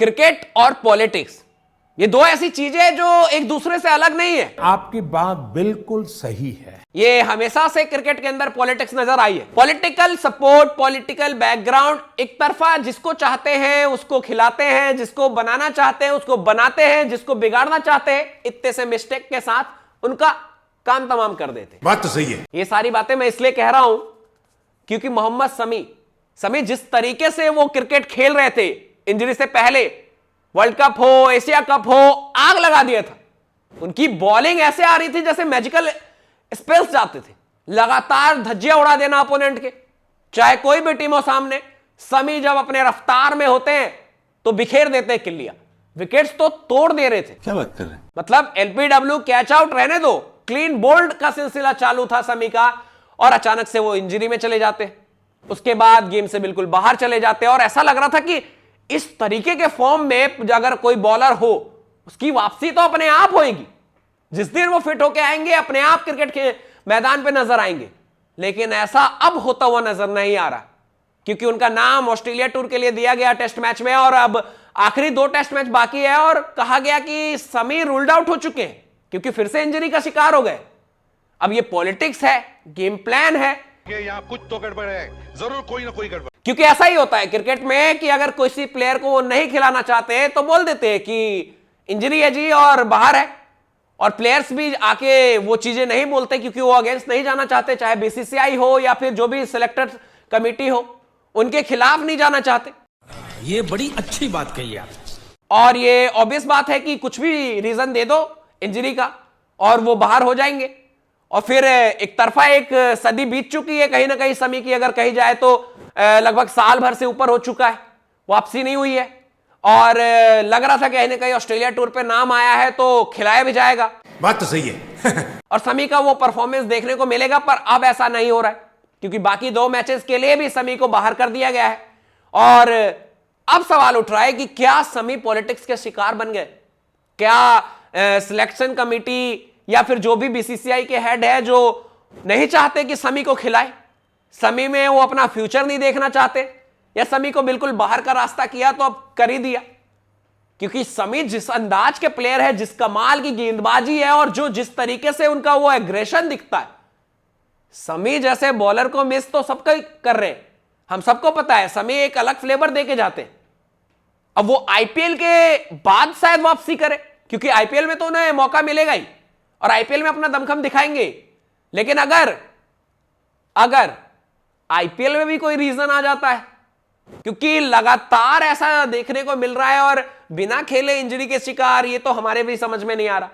Cricket और politics ये दो ऐसी चीजें जो एक दूसरे से अलग नहीं है। आपकी बात बिल्कुल सही है। ये हमेशा से क्रिकेट के अंदर पॉलिटिक्स नजर आई है। पॉलिटिकल सपोर्ट, पॉलिटिकल बैकग्राउंड, एक तरफा जिसको चाहते हैं उसको खिलाते हैं, जिसको बनाना चाहते हैं उसको बनाते हैं, जिसको बिगाड़ना चाहते हैं इतने से मिस्टेक के साथ उनका काम तमाम कर देते। बात तो सही है। ये सारी बातें मैं इसलिए कह रहा हूं क्योंकि मोहम्मद शमी जिस तरीके से वो क्रिकेट खेल रहे थे, इंजरी से पहले वर्ल्ड कप हो, एशिया कप हो, आग लगा दिया था। उनकी बॉलिंग ऐसे आ रही थी जैसे मैजिकल स्पेल्स जाते थे, लगातार धज्जियां उड़ा देना अपोनेंट के, चाहे कोई भी टीम हो सामने। शमी जब अपने रफ्तार में होते हैं तो बिखेर देते हैं किल्लियां, विकेट्स तो तोड़ दे रहे थे। क्या बात कर रहे हैं? मतलब एलपीडब्ल्यू कैच आउट रहने दो, क्लीन बोल्ड का सिलसिला चालू था शमी का, और अचानक से वो इंजरी में चले जाते, उसके बाद गेम से बिल्कुल बाहर चले जाते। और ऐसा लग रहा था कि इस तरीके के फॉर्म में अगर कोई बॉलर हो उसकी वापसी तो अपने आप होगी, जिस दिन वो फिट होके आएंगे अपने आप क्रिकेट के मैदान पे नजर आएंगे। लेकिन ऐसा अब होता हुआ नजर नहीं आ रहा क्योंकि उनका नाम ऑस्ट्रेलिया टूर के लिए दिया गया टेस्ट मैच में, और अब आखिरी 2 टेस्ट मैच बाकी है और कहा गया कि शमी रूल्ड आउट हो चुके हैं क्योंकि फिर से इंजरी का शिकार हो गए। अब ये पॉलिटिक्स है, गेम प्लान है, यहाँ कुछ तो गड़बड़ है, जरूर कोई ना कोई गड़बड़। क्योंकि ऐसा ही होता है क्रिकेट में कि अगर किसी प्लेयर को वो नहीं खिलाना चाहते तो बोल देते हैं कि इंजरी है जी और बाहर है, और प्लेयर्स भी आके वो चीजें नहीं बोलते क्योंकि वो अगेंस्ट नहीं जाना चाहते, चाहे बीसीसीआई हो या फिर जो भी सिलेक्टेड कमेटी हो उनके खिलाफ नहीं जाना चाहते। ये बड़ी अच्छी बात कही आप। और ये ऑब्वियस बात है कि कुछ भी रीजन दे दो इंजरी का और वो बाहर हो जाएंगे, और फिर एक तरफा एक सदी बीत चुकी है कहीं ना कहीं शमी की अगर कही जाए तो, लगभग साल भर से ऊपर हो चुका है, वापसी नहीं हुई है, और लग रहा था कहीं ना कहीं ऑस्ट्रेलिया टूर पे नाम आया है तो खिलाया भी जाएगा। बात तो सही है। और शमी का वो परफॉर्मेंस देखने को मिलेगा, पर अब ऐसा नहीं हो रहा है क्योंकि बाकी 2 मैचेस के लिए भी शमी को बाहर कर दिया गया है। और अब सवाल उठ रहा है कि क्या शमी पॉलिटिक्स के शिकार बन गए? क्या सिलेक्शन कमेटी या फिर जो भी बीसीसीआई के हेड है जो नहीं चाहते कि शमी को खिलाए, शमी में वो अपना फ्यूचर नहीं देखना चाहते, या शमी को बिल्कुल बाहर का रास्ता किया तो अब कर ही दिया? क्योंकि शमी जिस अंदाज के प्लेयर है, जिस कमाल की गेंदबाजी है और जो जिस तरीके से उनका वो एग्रेशन दिखता है, शमी जैसे बॉलर को मिस तो सबका कर रहे हैं, हम सबको पता है। शमी एक अलग फ्लेवर देके जाते हैं। अब वो आईपीएल के बाद शायद वापसी करे क्योंकि आईपीएल में तो उन्हें मौका मिलेगा ही और आईपीएल में अपना दमखम दिखाएंगे। लेकिन अगर आईपीएल में भी कोई रीजन आ जाता है, क्योंकि लगातार ऐसा देखने को मिल रहा है और बिना खेले इंजरी के शिकार, ये तो हमारे भी समझ में नहीं आ रहा।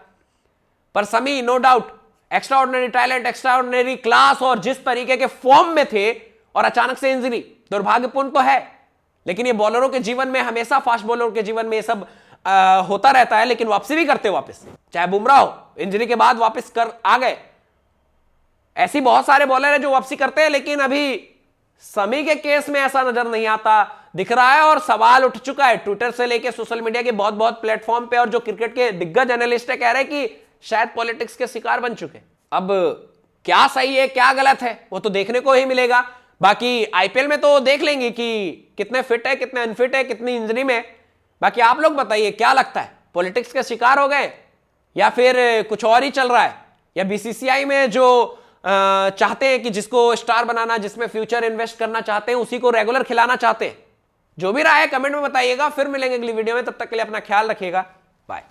पर Shami no doubt extraordinary talent, extraordinary class, और जिस तरीके के फॉर्म में थे और अचानक से इंजरी दुर्भाग्यपूर्ण तो है, लेकिन ये बॉलरों के जीवन में हमेशा, फास्ट बॉलरों के जीवन में ये सब होता रहता है। लेकिन वापसी भी करते वापस, चाहे बुमराह हो इंजरी के बाद वापस कर आ गए, ऐसी बहुत सारे बॉलर हैं जो वापसी करते हैं। लेकिन अभी शमी के केस में ऐसा नजर नहीं आता दिख रहा है, और सवाल उठ चुका है ट्विटर से लेके सोशल मीडिया के बहुत प्लेटफॉर्म पे, और जो क्रिकेट के दिग्गज एनालिस्ट है कह रहे हैं कि शायद पॉलिटिक्स के शिकार बन चुके। अब क्या सही है क्या गलत है वो तो देखने को ही मिलेगा। बाकी आईपीएल में तो देख लेंगे कि कितने फिट है, कितने अनफिट है, कितनी इंजरी में। बाकी आप लोग बताइए क्या लगता है, पॉलिटिक्स के शिकार हो गए या फिर कुछ और ही चल रहा है, या बीसीसीआई में जो चाहते हैं कि जिसको स्टार बनाना, जिसमें फ्यूचर इन्वेस्ट करना चाहते हैं उसी को रेगुलर खिलाना चाहते हैं? जो भी राय है कमेंट में बताइएगा। फिर मिलेंगे अगली वीडियो में, तब तक के लिए अपना ख्याल रखिएगा। बाय।